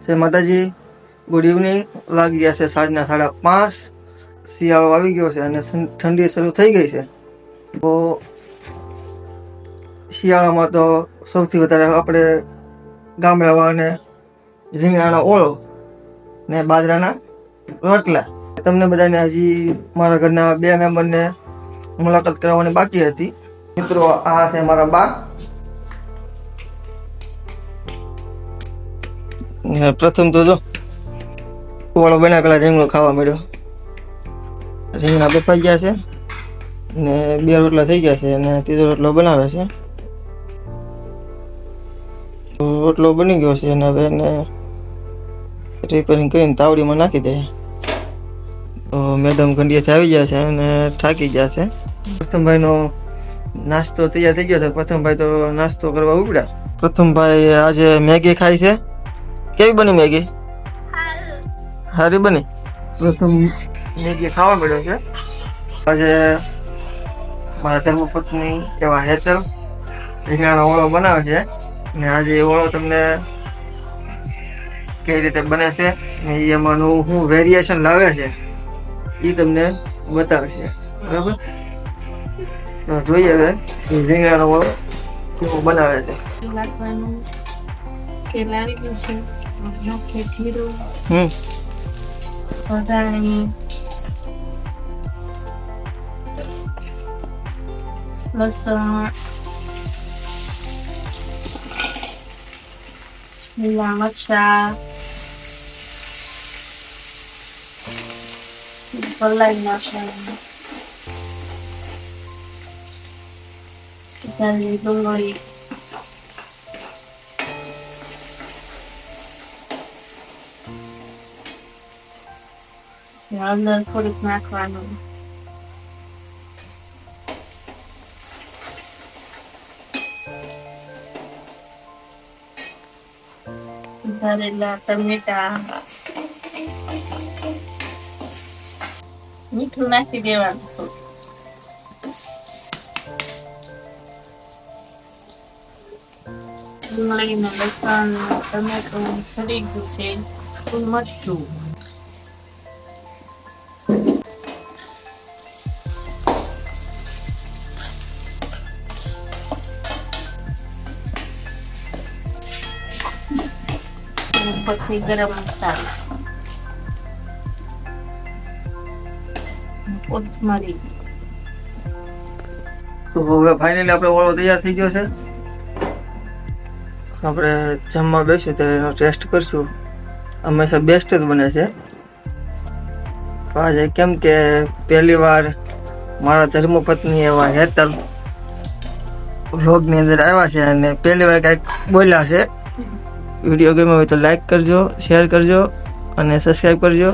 જય માતાજી, good evening. વાગી ગયા છે સાંજના 5:30. શિયાળો આવી ગયો છે અને ઠંડી શરૂ થઈ ગઈ છે. તો શિયાળામાં તો સૌથી વધારે આપણે ગામડાવાળાને રીંગણાનો ઓળો ને બાજરાના રોટલા. તમને બધાને હજી મારા ઘરના 2 મેમ્બરને મુલાકાત કરાવવાની બાકી હતી. મિત્રો, આ છે મારા બા. પ્રથમ તો જો ઓળો બન્યા પેલા રીંગણો ખાવા મળ્યો. રીંગણા બફાઈ ગયા છે ને 2 રોટલા થઈ ગયા છે અને 3જો રોટલો બનાવે છે. રોટલો બની ગયો છે અને હવે એને રિપેરિંગ કરીને તાવડીમાં નાખી દે. તો મેડમ ગંડિયાથી આવી ગયા છે અને થાકી ગયા છે. પ્રથમભાઈનો નાસ્તો તૈયાર થઈ ગયો છે. પ્રથમભાઈ તો નાસ્તો કરવા ઉપડ્યા. પ્રથમભાઈ આજે મેગી ખાઈ છે. કેવી બની મેગી? સારી બની. પ્રથમ મેગી ખાવા મળ્યો છે. આજે મારા ધર્મપત્ની એવા હેતલ રીંગણાનો ઓળો બનાવે છે ને આજે એ ઓળો તમને કઈ રીતે બને છે ને એમાં શું વેરિએશન લાવે છે એ તમને બતાવે છે. બરાબર? તો જોઈએ હવે રીંગણાનો ઓળો કેવો બનાવે છે. લસણ, લીલા મરચાં, પલાળી નાખવાનું, ડુંગળી, હળદર થોડીક નાખવાનું, સુધારેલા ટમેટા, મીઠું નાખી દેવાનું. ડુંગળીને લસણ ટમેટું સડી ગયું છે. મરચું, પછી ગરમ મસાલો, કોથમરી. તો હવે ફાઇનલી આપણે ઓળો તૈયાર થઈ ગયો છે. આપણે જમવા બેસીએ ત્યારે એનો ટેસ્ટ કરશું. હંમેશા બેસ્ટ જ બને છે. આજે કેમ કે પહેલી વાર મારા ધર્મપત્ની એવા હેતલ વ્લોગની અંદર આવ્યા છે અને પહેલી વાર કંઈક બોલ્યા છે. વિડીયો ગમ્યો હોય તો લાઈક કરજો, શેર કરજો અને સબસ્ક્રાઈબ કરજો.